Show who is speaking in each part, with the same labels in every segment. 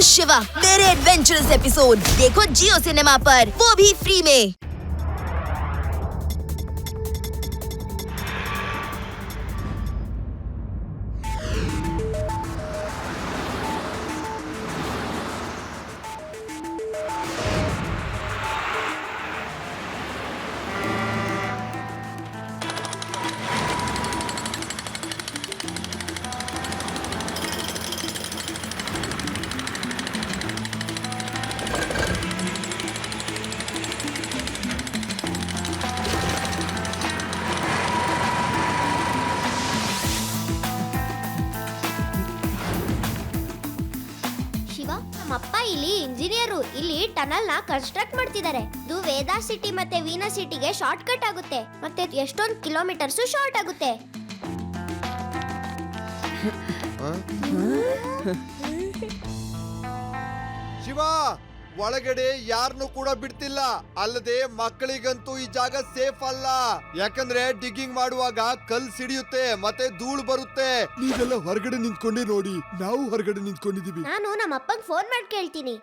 Speaker 1: शिवा मेरे adventurous episode देखो जियो cinema पर, वो भी फ्री में।
Speaker 2: ನಮ್ಮಪ್ಪ ಇಲ್ಲಿ ಇಂಜಿನಿಯರು. ಇಲ್ಲಿ ಟನಲ್ ನ ಕನ್ಸ್ಟ್ರಕ್ಟ್ ಮಾಡ್ತಿದ್ದಾರೆ. ಇದು ವೇದಾ ಸಿಟಿ ಮತ್ತೆ ವೀನಾ ಸಿಟಿಗೆ ಶಾರ್ಟ್ ಕಟ್ ಆಗುತ್ತೆ, ಮತ್ತೆ ಎಷ್ಟೊಂದು ಕಿಲೋಮೀಟರ್ಸ್ ಶಾರ್ಟ್ ಆಗುತ್ತೆ.
Speaker 3: ಶಿವ, ಒಳಗಡೆ ಯಾರನ್ನು ಕೂಡ ಬಿಡ್ತಿಲ್ಲ. ಅಲ್ಲದೆ ಮಕ್ಕಳಿಗಂತೂ ಈ ಜಾಗ ಸೇಫ್ ಅಲ್ಲ, ಯಾಕಂದ್ರೆ ಡಿಗ್ಗಿಂಗ್ ಮಾಡುವಾಗ ಕಲ್ ಸಿಡಿಯುತ್ತೆ ಮತ್ತೆ ಧೂಳು ಬರುತ್ತೆ.
Speaker 4: ನೀವೆಲ್ಲ ಹೊರಗಡೆ ನಿಂತ್ಕೊಂಡೇ ನೋಡಿ, ನಾವು ಹೊರಗಡೆ ನಿಂತ್ಕೊಂಡಿದೀವಿ.
Speaker 2: ನಾನು ನಮ್ಮ ಅಪ್ಪಂಗೆ ಫೋನ್ ಮಾಡಿ ಕೇಳ್ತೀನಿ.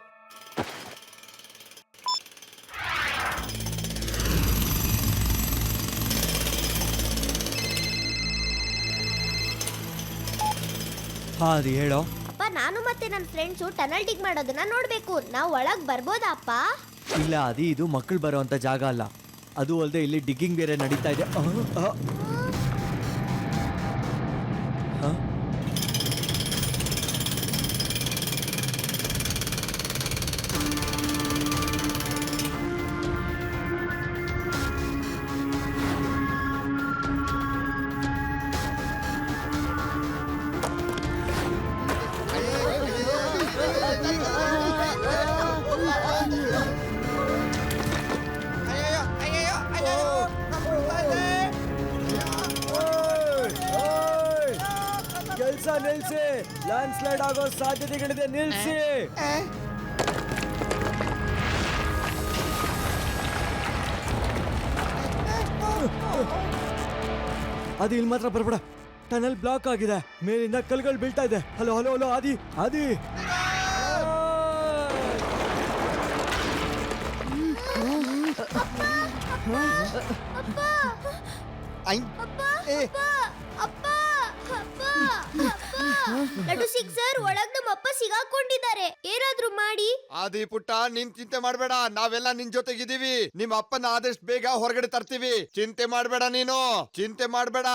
Speaker 5: ಅದು ಹೇಳೋ.
Speaker 2: ಅಪ್ಪ, ನಾನು ಮತ್ತೆ ನನ್ನ ಫ್ರೆಂಡ್ಸು ಟನಲ್ ಡಿಗ್ ಮಾಡೋದನ್ನ ನೋಡ್ಬೇಕು. ನಾವು ಒಳಗ್ ಬರ್ಬೋದಾ ಅಪ್ಪ?
Speaker 5: ಇಲ್ಲ, ಇದು ಮಕ್ಕಳು ಬರುವಂತ ಜಾಗ ಅಲ್ಲ. ಅದು ಅಲ್ಲದೆ ಇಲ್ಲಿ ಡಿಗ್ಗಿಂಗ್ ಬೇರೆ ನಡೀತಾ ಇದೆ. ಕೆಲಸ ನಿಲ್ಸಿ, ಲ್ಯಾಂಡ್ ಸ್ಲೈಡ್ ಆಗೋ ಸಾಧ್ಯತೆಗಳಿದೆ, ನಿಲ್ಸಿ. ಅದು ಇಲ್ಲಿ ಮಾತ್ರ ಬರ್ಬೇಡ, ಟನಲ್ ಬ್ಲಾಕ್ ಆಗಿದೆ, ಮೇಲಿಂದ ಕಲ್ಗಳು ಬೀಳ್ತಾ ಇದೆ. ಹಲೋ ಹಲೋ ಹಲೋ ಆದಿ ಆದಿ.
Speaker 2: ಲಡ್ಡು ಸಿಕ್ಸರ್, ಒಳಗ್ ನಮ್ಮ ಅಪ್ಪ ಸಿಗಾಕೊಂಡಿದ್ದಾರೆ. ಏನಾದ್ರೂ ಮಾಡಿ.
Speaker 3: ಆದಿ ಪುಟ್ಟ, ನೀನ್ ಚಿಂತೆ ಮಾಡ್ಬೇಡ, ನಾವೆಲ್ಲ ನಿನ್ ಜೊತೆಗಿದ್ದೀವಿ. ನಿಮ್ಮ ಅಪ್ಪನ ಆದಷ್ಟು ಬೇಗ ಹೊರಗಡೆ ತರ್ತೀವಿ. ಚಿಂತೆ ಮಾಡ್ಬೇಡ, ನೀನು ಚಿಂತೆ ಮಾಡ್ಬೇಡ.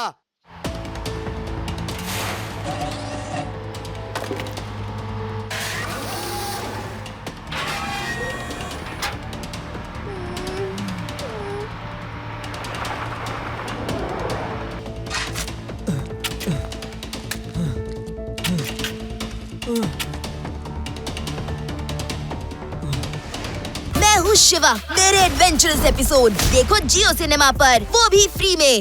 Speaker 1: मैं हूँ शिवा मेरे एडवेंचरस एपिसोड देखो जियो सिनेमा पर, वो भी फ्री में।